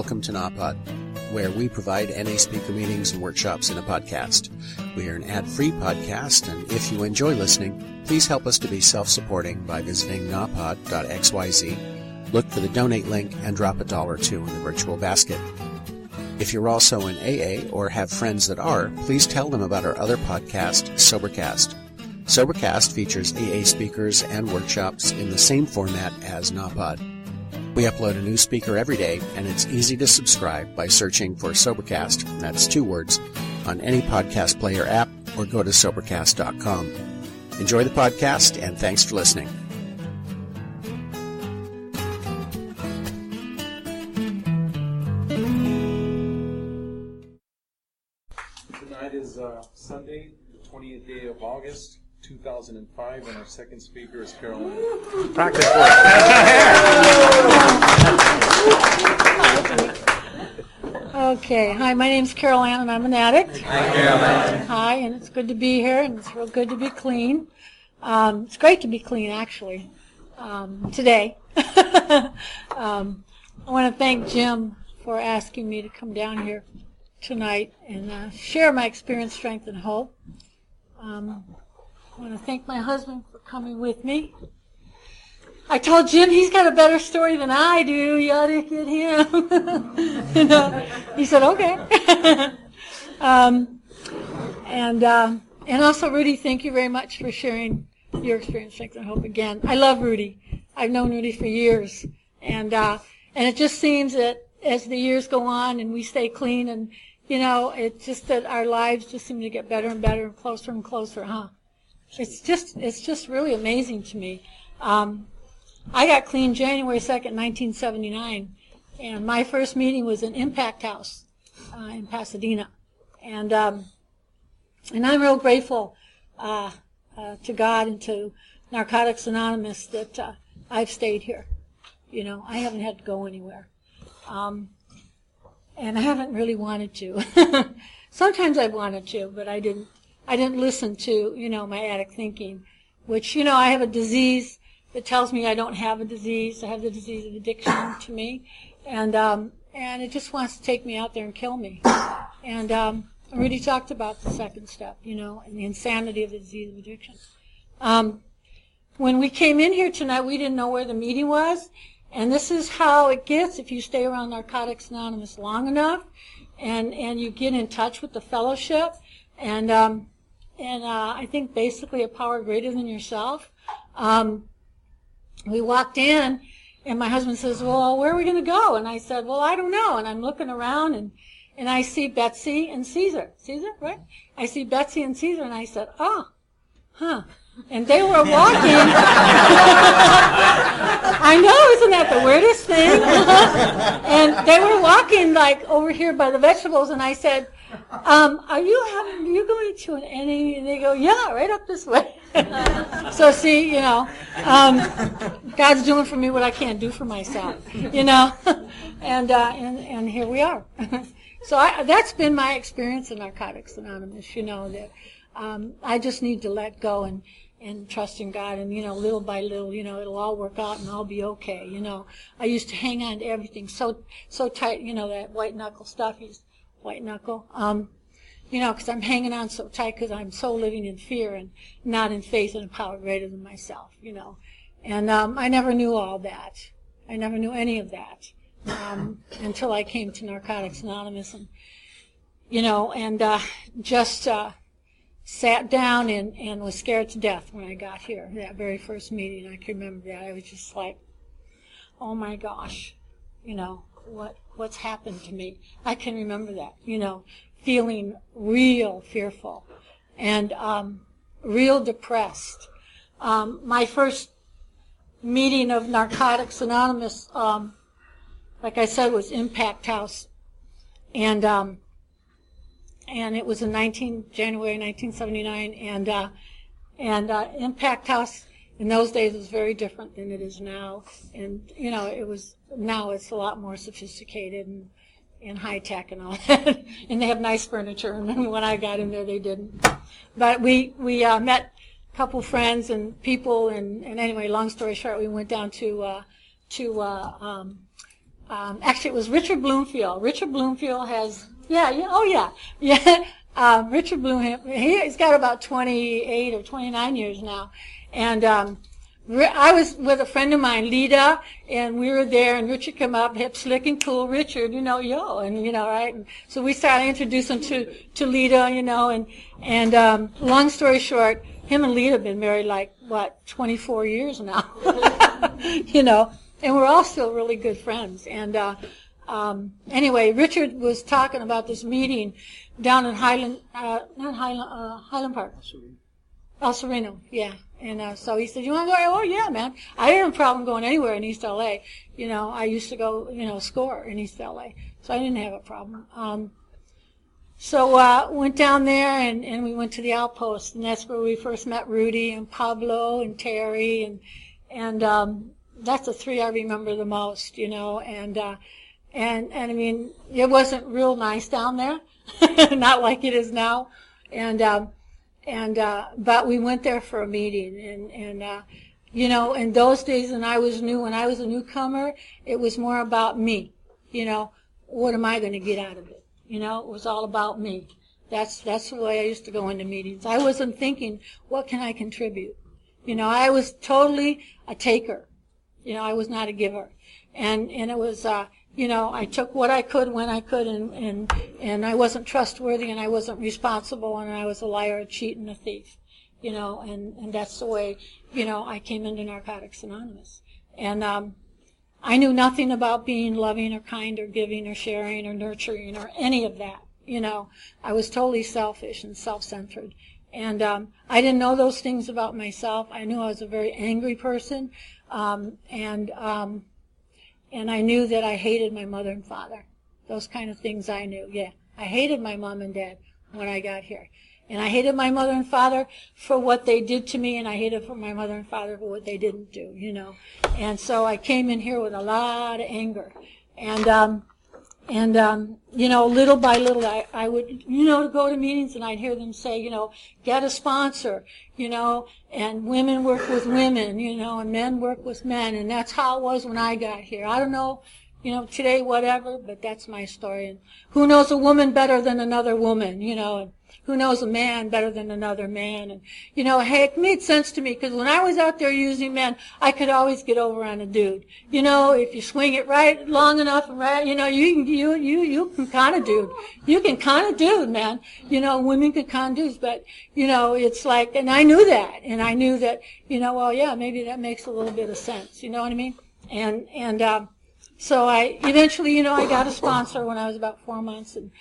welcome to NAPOD, where we provide NA speaker meetings and workshops in a podcast. We are an ad-free podcast, and if you enjoy listening, please help us to be self-supporting by visiting napod.xyz, look for the donate link, and drop $1 or $2 in the virtual basket. If you're also in AA or have friends that are, please tell them about our other podcast, Sobercast. Sobercast features AA speakers and workshops in the same format as NAPOD. We upload a new speaker every day, and it's easy to subscribe by searching for Sobercast, that's 2 words, on any podcast player app, or go to Sobercast.com. Enjoy the podcast, and thanks for listening. Tonight is Sunday, the 20th day of August, 2005, and our second speaker is Carolann M. Practice work. Okay. Hi, my name's Carolann, and I'm an addict. Hi, Carolann. Hi, and it's good to be here, and it's real good to be clean. It's great to be clean, actually, today. I want to thank Jim for asking me to come down here tonight and share my experience, strength, and hope. I want to thank my husband for coming with me. I told Jim he's got a better story than I do. You ought to get him. He said, okay. And also, Rudy, thank you very much for sharing your experience, strength, and hope again. I love Rudy. I've known Rudy for years. And it just seems that as the years go on and we stay clean and, it's just that our lives just seem to get better and better and closer, huh? It's just really amazing to me. I got clean January 2nd, 1979, and my first meeting was in Impact House in Pasadena. And I'm real grateful to God and to Narcotics Anonymous that I've stayed here. I haven't had to go anywhere. And I haven't really wanted to. Sometimes I wanted to, but I didn't listen to, my addict thinking, which, I have a disease that tells me I don't have a disease. I have the disease of addiction to me. And it just wants to take me out there and kill me. And I already talked about the second step, and the insanity of the disease of addiction. When we came in here tonight, we didn't know where the meeting was. And this is how it gets if you stay around Narcotics Anonymous long enough and you get in touch with the fellowship. And I think basically a power greater than yourself. We walked in, and my husband says, well, where are we going to go? And I said, well, I don't know. And I'm looking around, and I see Betsy and Caesar. Caesar, right? I see Betsy and Caesar, and I said, And they were walking. I know, isn't that the weirdest thing? And they were walking, like, over here by the vegetables, and I said, are you going to an NA? And they go, yeah, right up this way. So see, God's doing for me what I can't do for myself, and here we are. So that's been my experience in Narcotics Anonymous, that I just need to let go and trust in God, and little by little, it'll all work out and I'll be okay. I used to hang on to everything so tight, that white knuckle stuff. White knuckle, because I'm hanging on so tight because I'm so living in fear and not in faith and a power greater than myself, And I never knew all that. I never knew any of that until I came to Narcotics Anonymous, and just sat down and was scared to death when I got here. That very first meeting, I can remember that. I was just like, oh my gosh, what's happened to me? I can remember that, feeling real fearful and real depressed. My first meeting of Narcotics Anonymous, like I said, was Impact House, and it was in January 1979, and Impact House in those days was very different than it is now, and now it's a lot more sophisticated and high tech and all that, and they have nice furniture. And when I got in there, they didn't. But we met a couple friends and people, and anyway, long story short, we went down to Actually, it was Richard Bloomfield. Richard Bloomfield has, Richard Bloomfield, he's got about 28 or 29 years now. And I was with a friend of mine, Lita, and we were there, and Richard came up, hip, slick, and cool, Richard, right? And so we started introducing to Lita, and long story short, him and Lita have been married 24 years now, and we're all still really good friends. And anyway, Richard was talking about this meeting down in Highland Park. El Sereno, yeah. And so he said, "You want to go?" "Oh, yeah, man. I didn't have a problem going anywhere in East L.A. I used to go, score in East L.A., so I didn't have a problem. So went down there, and we went to the Outpost, and that's where we first met Rudy and Pablo and Terry, and that's the three I remember the most, and I mean, it wasn't real nice down there, not like it is now, but we went there for a meeting, and in those days when I was a newcomer, it was more about me, what am I going to get out of it? It was all about me. That's the way I used to go into meetings. I wasn't thinking, what can I contribute? I was totally a taker. I was not a giver. And it was, I took what I could when I could, and I wasn't trustworthy, and I wasn't responsible, and I was a liar, a cheat, and a thief. And that's the way, I came into Narcotics Anonymous. And I knew nothing about being loving or kind or giving or sharing or nurturing or any of that. I was totally selfish and self-centered. And I didn't know those things about myself. I knew I was a very angry person, and I knew that I hated my mother and father. Those kind of things I knew, yeah. I hated my mom and dad when I got here. And I hated my mother and father for what they did to me, and I hated my mother and father for what they didn't do, And so I came in here with a lot of anger. And little by little, I would, go to meetings, and I'd hear them say, get a sponsor, and women work with women, and men work with men. And that's how it was when I got here. I don't know, today, whatever, but that's my story. And who knows a woman better than another woman, and who knows a man better than another man? And, hey, it made sense to me, because when I was out there using men, I could always get over on a dude. If you swing it right long enough and right, you can con a dude. You can con a dude, man. Women can con dudes, but, it's like, and I knew that. And I knew that, well, yeah, maybe that makes a little bit of sense. You know what I mean? And so I eventually, I got a sponsor when I was about 4 months, and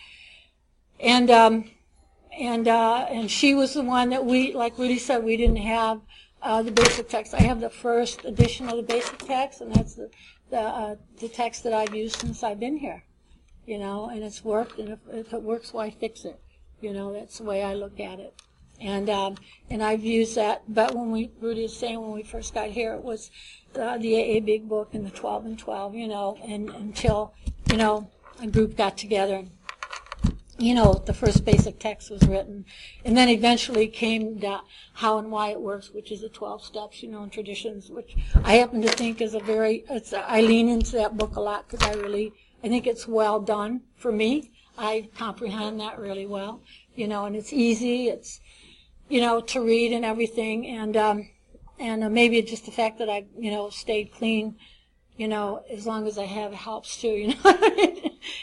she was the one that we, like Rudy said, we didn't have the basic text. I have the first edition of the basic text, and that's the text that I've used since I've been here, and it's worked, and if it works, why fix it? That's the way I look at it. And I've used that, but Rudy is saying when we first got here, it was the AA Big Book and the 12 and 12, and until, a group got together, the first basic text was written, and then eventually came the how and why it works, which is the 12 steps, and traditions, which I happen to think is I lean into that book a lot, because I think it's well done for me. I comprehend that really well, and it's easy, it's, to read and everything, and maybe it's just the fact that I, stayed clean, as long as I have, it helps too,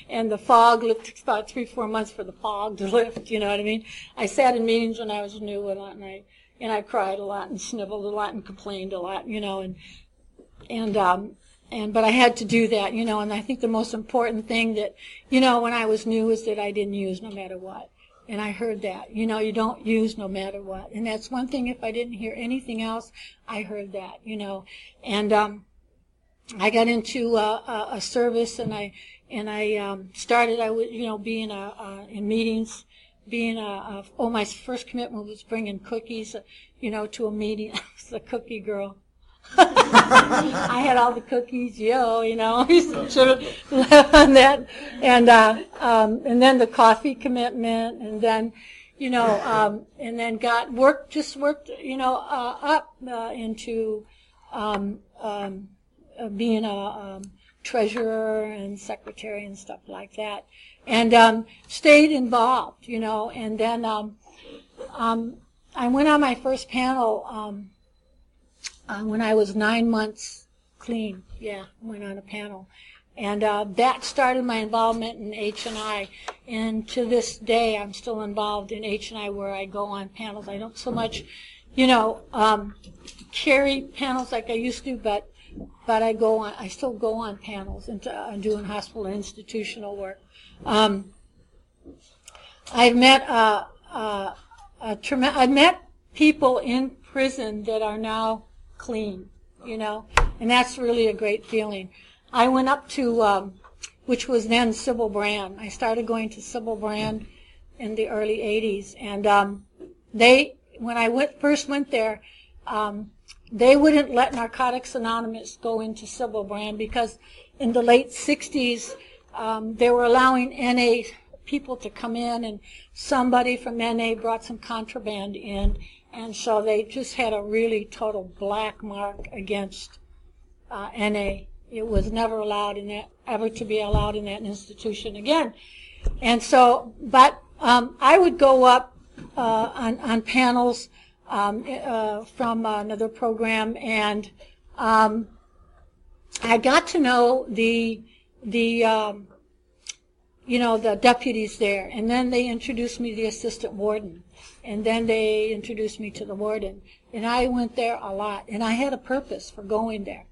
And the fog, it took about 3-4 months for the fog to lift, you know what I mean? I sat in meetings when I was new a lot, and I cried a lot and snivelled a lot and complained a lot, but I had to do that, and I think the most important thing that, when I was new is that I didn't use no matter what. And I heard that, you don't use no matter what. And that's one thing, if I didn't hear anything else, I heard that, And I got into a service, and I started, being in meetings, my first commitment was bringing cookies, to a meeting. I was a cookie girl. I had all the cookies, I used to live on that, and then the coffee commitment, and then, and then worked, up into being a treasurer and secretary and stuff like that, and stayed involved, and then I went on my first panel when I was 9 months clean. Yeah, went on a panel. And that started my involvement in H&I. And to this day, I'm still involved in H&I, where I go on panels. I don't so much, carry panels like I used to, but I still go on panels and doing hospital and institutional work. I've met people in prison that are now clean, and that's really a great feeling. I went up to, which was then Sybil Brand. I started going to Sybil Brand in the early 80s, and when I first went there, they wouldn't let Narcotics Anonymous go into Sybil Brand because in the late 60s, they were allowing NA people to come in, and somebody from NA brought some contraband in, and so they just had a really total black mark against NA. It was never allowed ever to be allowed in that institution again. And so, but I would go up on panels from another program, and I got to know the deputies there, and then they introduced me to the assistant warden, and then they introduced me to the warden, and I went there a lot, and I had a purpose for going there.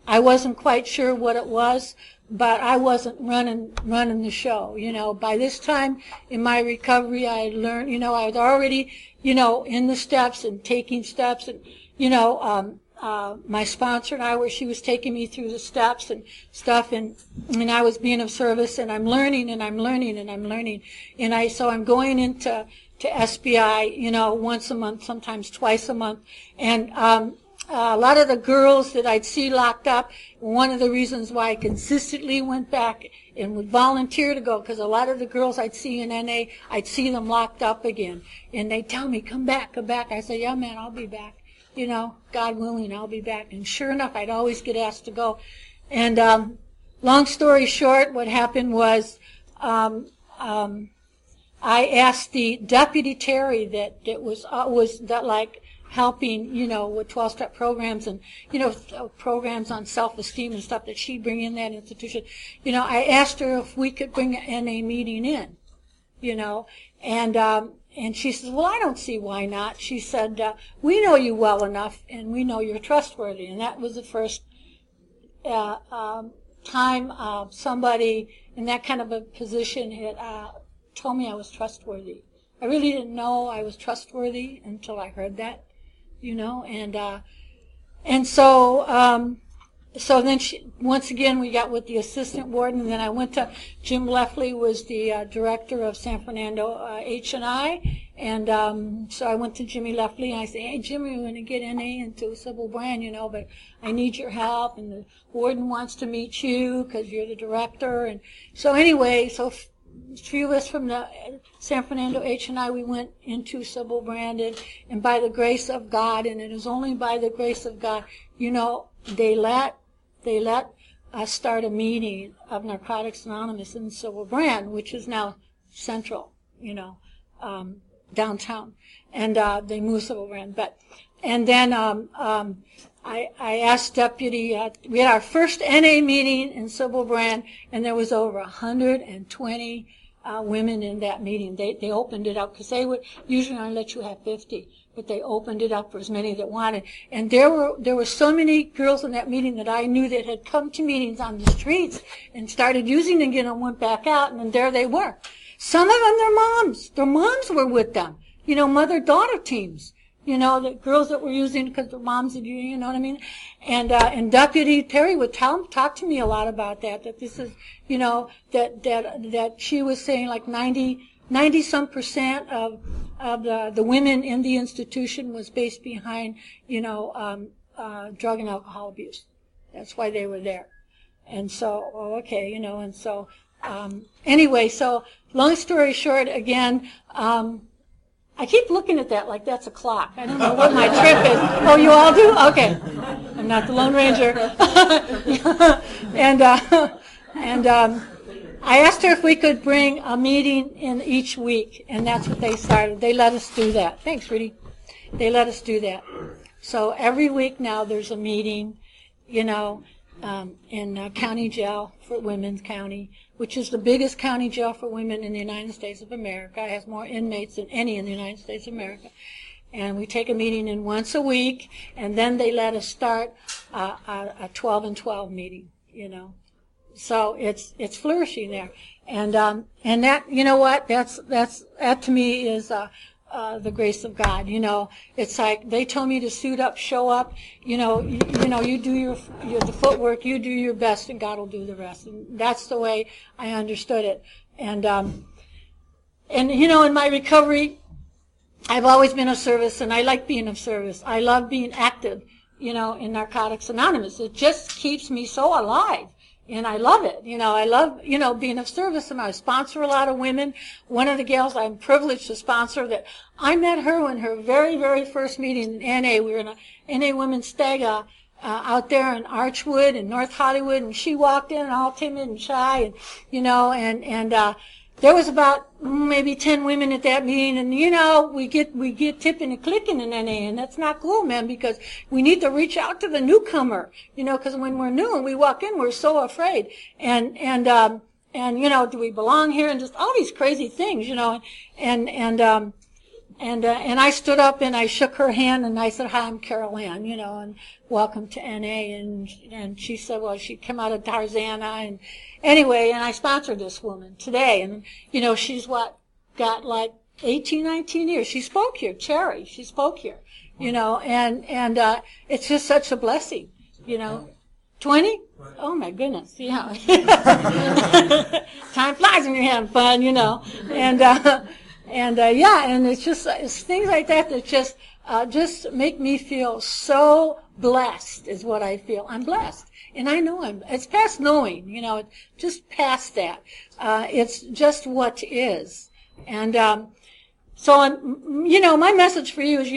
I wasn't quite sure what it was, but I wasn't running the show. By this time in my recovery, I had learned, I was already, in the steps and taking steps, and, my sponsor and I she was taking me through the steps and stuff, and I was being of service, and I'm learning, and I'm learning, and I'm learning. So I'm going into SBI, once a month, sometimes twice a month, and, a lot of the girls that I'd see locked up, one of the reasons why I consistently went back and would volunteer to go, because a lot of the girls I'd see in NA, I'd see them locked up again. And they'd tell me, come back, come back. I say, yeah, man, I'll be back. God willing, I'll be back. And sure enough, I'd always get asked to go. And long story short, what happened was I asked the Deputy Terry that was helping, with 12-step programs and, programs on self-esteem and stuff that she'd bring in that institution. I asked her if we could bring an NA meeting in, and she says, well, I don't see why not. She said, we know you well enough, and we know you're trustworthy. And that was the first time somebody in that kind of a position had told me I was trustworthy. I really didn't know I was trustworthy until I heard that. And so then once again we got with the assistant warden, and then I went to Jim Leffley was the director of San Fernando H&I, and so I went to Jimmy Leffley, and I said, hey Jimmy, we're going to get NA into Sybil Brand, but I need your help, and the warden wants to meet you because you're the director. And so anyway, so three of us from the San Fernando H&I, we went into Sybil Brand, and by the grace of God, and it is only by the grace of God, they let us start a meeting of Narcotics Anonymous in Sybil Brand, which is now central, downtown, and they moved Sybil Brand. And then I asked Deputy, we had our first NA meeting in Sybil Brand, and there was over 120 women in that meeting. They opened it up because they would usually only let you have 50, but they opened it up for as many that wanted. And there were so many girls in that meeting that I knew that had come to meetings on the streets and started using it again and went back out, and then there they were. Some of them, their moms were with them. Mother-daughter teams. The girls that were using because their moms had, you know what I mean? And Deputy Terry would talk to me a lot about that this is, that she was saying like 90-some% of the women in the institution was based behind, drug and alcohol abuse. That's why they were there. And so, and so, anyway, so long story short, again, I keep looking at that like that's a clock. I don't know what my trip is. Oh, you all do? Okay. I'm not the Lone Ranger. and I asked her if we could bring a meeting in each week, and that's what they started. They let us do that. Thanks, Rudy. They let us do that. So every week now there's a meeting, in county jail for Women's County, which is the biggest county jail for women in the United States of America. It has more inmates than any in the United States of America. And we take a meeting in once a week, and then they let us start a 12 and 12 meeting, So it's flourishing there. And that, you know what, that to me is the grace of God. It's like they told me to suit up, show up. You do the footwork, you do your best, and God will do the rest. And that's the way I understood it. And in my recovery, I've always been of service, and I like being of service. I love being active, in Narcotics Anonymous. It just keeps me so alive. And I love it. I love, being of service. And I sponsor a lot of women. One of the gals I'm privileged to sponsor, that I met her in her very, very first meeting in NA. We were in a NA Women's Stag out there in Archwood in North Hollywood. And she walked in all timid and shy. And there was about maybe 10 women at that meeting, and we get tipping and clicking in NA, and that's not cool, man, because we need to reach out to the newcomer, because when we're new and we walk in, we're so afraid, and do we belong here, and just all these crazy things, and I stood up and I shook her hand and I said, "Hi, I'm Carolann, and welcome to NA." And she said, well, she came out of Tarzana, and anyway, and I sponsored this woman today, and she's got like 18, 19 years. She spoke here, Cherry. She spoke here, and it's just such a blessing, 20? Oh my goodness, yeah. Time flies when you're having fun, and it's things like that that just make me feel so blessed, is what I feel. I'm blessed. And I know it's past knowing, it's just past that. It's just what is. And, so, my message for you is,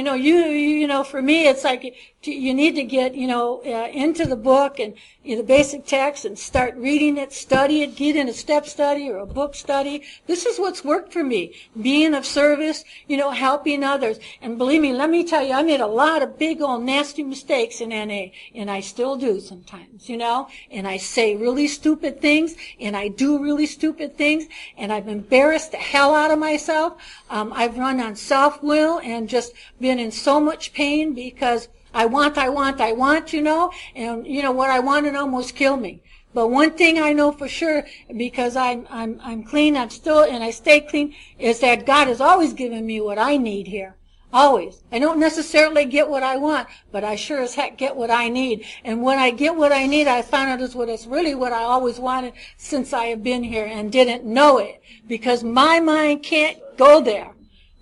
for me, it's like you need to get, into the book and the basic text and start reading it, study it, get in a step study or a book study. This is what's worked for me. Being of service, helping others. And believe me, let me tell you, I made a lot of big old nasty mistakes in NA, and I still do sometimes, and I say really stupid things, and I do really stupid things, and I've embarrassed the hell out of myself. I've run on self-will and just been in so much pain because I want, and what I wanted almost killed me. But one thing I know for sure, because I'm clean, I stay clean, is that God has always given me what I need here. Always. I don't necessarily get what I want, but I sure as heck get what I need. And when I get what I need, I found out it's really what I always wanted since I have been here and didn't know it, because my mind can't go there.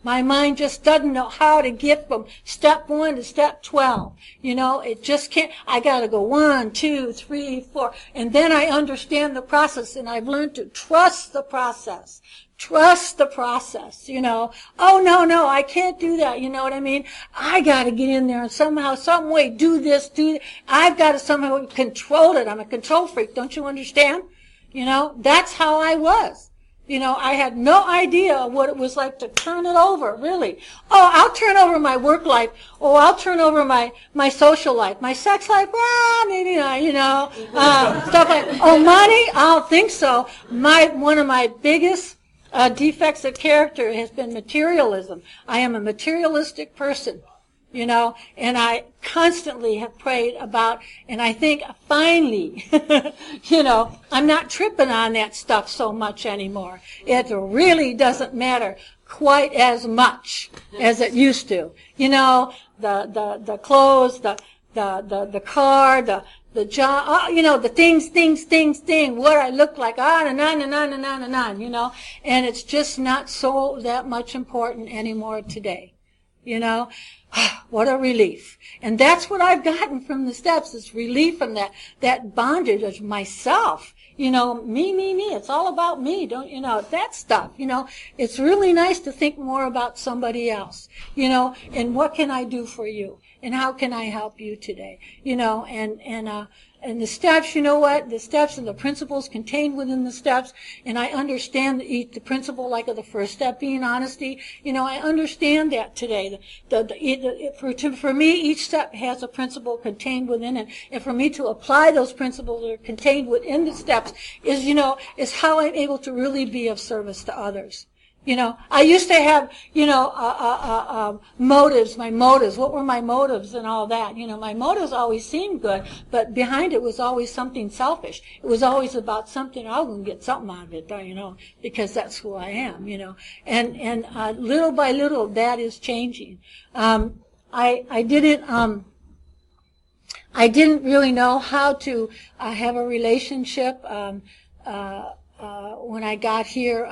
My mind just doesn't know how to get from step 1 to step 12. It just can't. I got to go 1, 2, 3, 4. And then I understand the process, and I've learned to trust the process. Trust the process, Oh, no, I can't do that, you know what I mean? I got to get in there and somehow, some way do this, do that. I've got to somehow control it. I'm a control freak, don't you understand? That's how I was. I had no idea what it was like to turn it over, really. Oh, I'll turn over my work life. Oh, I'll turn over my social life. My sex life, well, maybe not, stuff like, oh, money? I don't think so. One of my biggest defects of character has been materialism. I am a materialistic person, and I constantly have prayed about, and I think finally, I'm not tripping on that stuff so much anymore. It really doesn't matter quite as much as it used to. The clothes, the car, the job, the things, what I look like, and on, and it's just not so that much important anymore today, What a relief. And that's what I've gotten from the steps, is relief from that bondage of myself, Me. It's all about me. That stuff, it's really nice to think more about somebody else, and what can I do for you? And how can I help you today? And the steps, the steps and the principles contained within the steps, and I understand the principle, like of the first step being honesty. I understand that today. For me, each step has a principle contained within it, and for me to apply those principles that are contained within the steps is how I'm able to really be of service to others. I used to have, motives, my motives. What were my motives and all that? My motives always seemed good, but behind it was always something selfish. It was always about something, I was going to get something out of it, because that's who I am, And little by little, that is changing. I didn't really know how to have a relationship when I got here.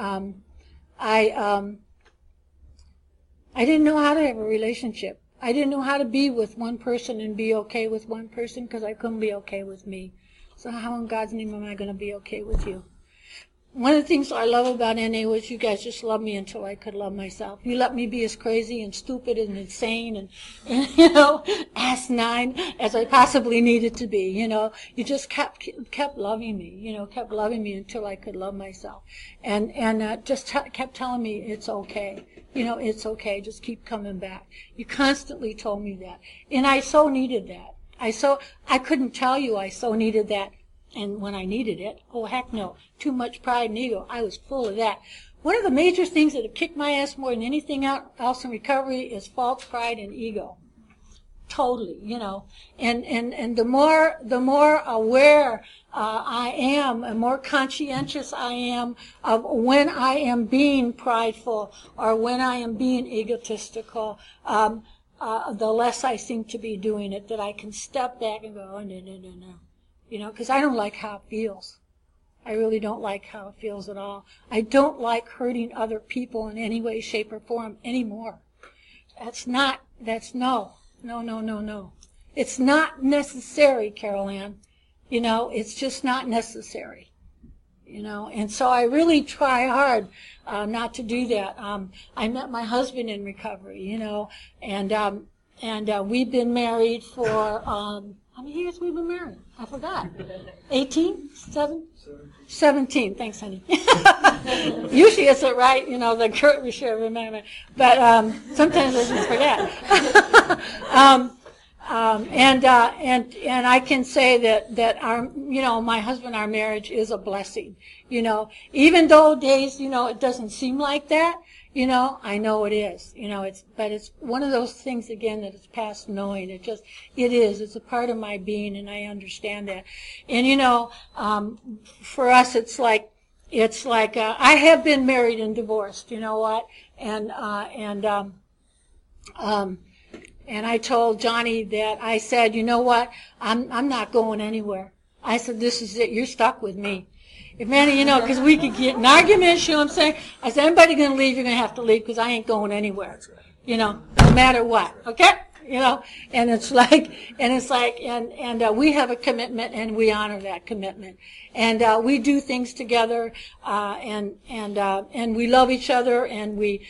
I didn't know how to have a relationship. I didn't know how to be with one person and be okay with one person because I couldn't be okay with me. So how in God's name am I going to be okay with you? One of the things I love about NA was you guys just loved me until I could love myself. You let me be as crazy and stupid and insane and asinine as I possibly needed to be. You just kept loving me. Kept loving me until I could love myself, and just kept telling me it's okay. It's okay. Just keep coming back. You constantly told me that, and I so needed that. I couldn't tell you I so needed that. And when I needed it, oh heck no, too much pride and ego. I was full of that. One of the major things that have kicked my ass more than anything else in recovery is false pride and ego. Totally, And the more aware I am, and more conscientious I am of when I am being prideful or when I am being egotistical, the less I seem to be doing it. That I can step back and go, oh, no. Because I don't like how it feels. I really don't like how it feels at all. I don't like hurting other people in any way, shape, or form anymore. No. It's not necessary, Carolann. It's just not necessary. And so I really try hard not to do that. I met my husband in recovery, and we've been married for, how many years we've been married? I forgot. 18? 17. Thanks, honey. Usually it's right, the Kurt we should remember. But sometimes I just forget. And I can say that our, my husband, our marriage is a blessing. Even though days, it doesn't seem like that. I know it is. But it's one of those things again that it's past knowing. It is. It's a part of my being, and I understand that. And for us, it's like I have been married and divorced. You know what? And I told Johnny that I said, you know what? I'm not going anywhere. I said, this is it. You're stuck with me. If Manny, because we could get in arguments, what I'm saying? I said, anybody going to leave, you're going to have to leave because I ain't going anywhere. No matter what. Okay? And it's like, and we have a commitment and we honor that commitment. And we do things together, and we love each other, and we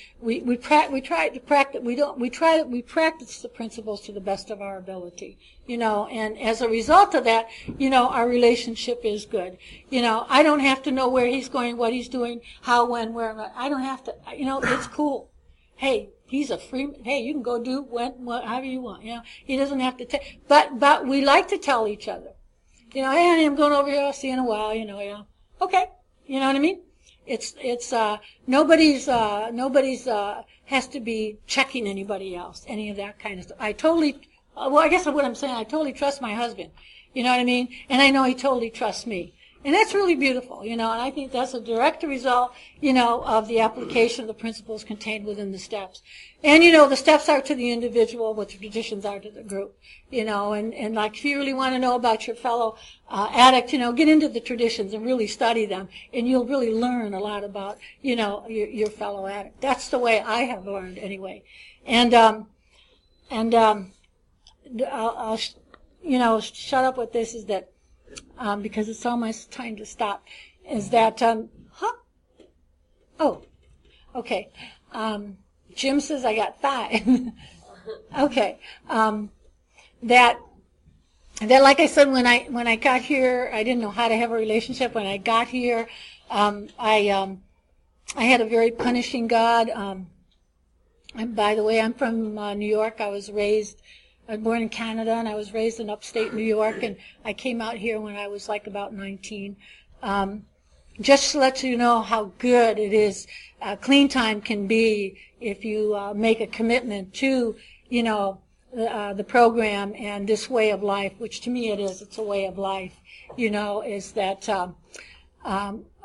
try to practice, we practice the principles to the best of our ability. And as a result of that, our relationship is good. I don't have to know where he's going, what he's doing, how, when, where. I don't have to, it's cool. Hey, he's a free, hey, you can go do however you want, He doesn't have to but we like to tell each other. Hey, honey, I'm going over here, I'll see you in a while, Okay. You know what I mean? It's nobody's has to be checking anybody else, any of that kind of stuff. I guess what I'm saying, I totally trust my husband. You know what I mean? And I know he totally trusts me. And that's really beautiful, and I think that's a direct result, of the application of the principles contained within the steps. And, the steps are to the individual what the traditions are to the group, and like if you really want to know about your fellow addict, get into the traditions and really study them, and you'll really learn a lot about, your fellow addict. That's the way I have learned anyway. And I'll shut up with this is that because it's almost time to stop, is that, oh, okay. Jim says I got 5. Okay. That, like I said, when I got here, I didn't know how to have a relationship. When I got here, I had a very punishing God. And by the way, I'm from New York. I was born in Canada, and I was raised in upstate New York, and I came out here when I was like about 19. Just to let you know how good it is, clean time can be if you make a commitment to, the program and this way of life, which to me it's a way of life, is that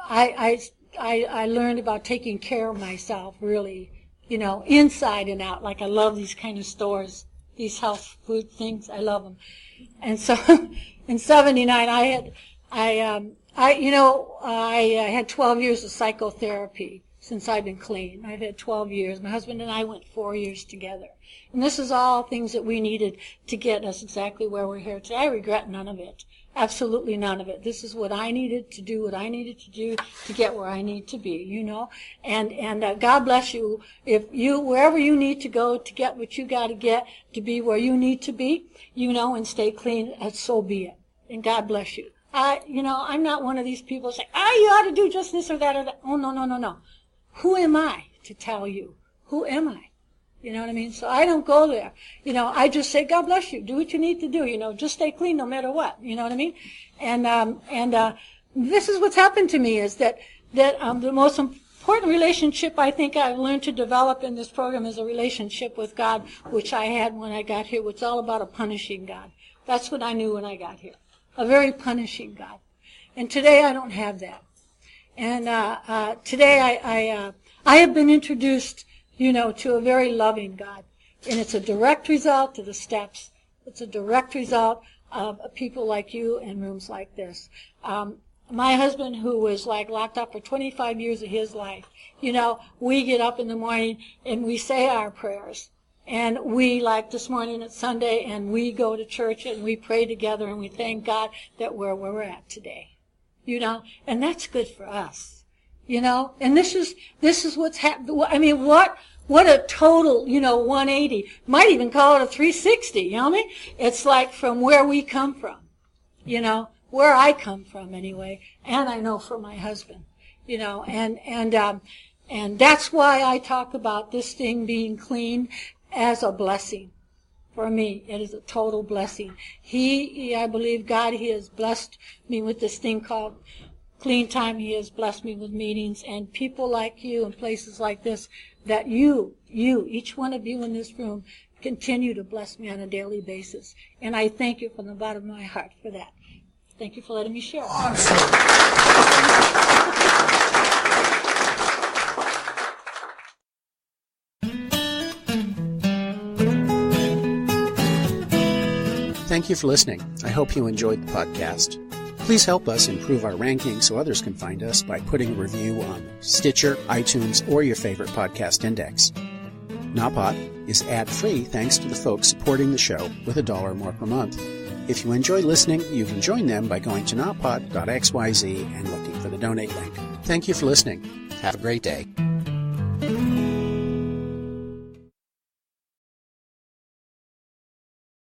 I learned about taking care of myself, really, inside and out. Like I love these kind of stores, these health food things. I love them. And so in '79, I had 12 years of psychotherapy since I've been clean. I've had 12 years. My husband and I went 4 years together. And this is all things that we needed to get us exactly where we're here today. I regret none of it. Absolutely none of it. This is what I needed to do, to get where I need to be, And God bless you. Wherever you need to go to get what you got to get to be where you need to be, and stay clean, so be it. And God bless you. I'm not one of these people who say, you ought to do just this or that or that. Oh, no. Who am I to tell you? Who am I? You know what I mean? So I don't go there. I just say, God bless you. Do what you need to do. Just stay clean no matter what. You know what I mean? And this is what's happened to me is that the most important relationship I think I've learned to develop in this program is a relationship with God, which I had when I got here, which is all about a punishing God. That's what I knew when I got here. A very punishing God. And today I don't have that. And today I have been introduced, to a very loving God. And it's a direct result of the steps. It's a direct result of people like you in rooms like this. My husband, who was locked up for 25 years of his life, we get up in the morning and we say our prayers. And we, like this morning at Sunday, and we go to church and we pray together and we thank God that where we're at today. And that's good for us. And this is what's happened. I mean, what a total, 180. Might even call it a 360, you know what I mean? It's like from where we come from, where I come from anyway, and I know from my husband, and that's why I talk about this thing being clean as a blessing. For me, it is a total blessing. I believe God, He has blessed me with this thing called Clean Time. He has blessed me with meetings and people like you and places like this, that you, each one of you in this room, continue to bless me on a daily basis. And I thank you from the bottom of my heart for that. Thank you for letting me share. Thank you for listening. I hope you enjoyed the podcast. Please help us improve our ranking so others can find us by putting a review on Stitcher, iTunes, or your favorite podcast index. Nawpod is ad-free thanks to the folks supporting the show with $1 or more per month. If you enjoy listening, you can join them by going to nawpod.xyz and looking for the donate link. Thank you for listening. Have a great day.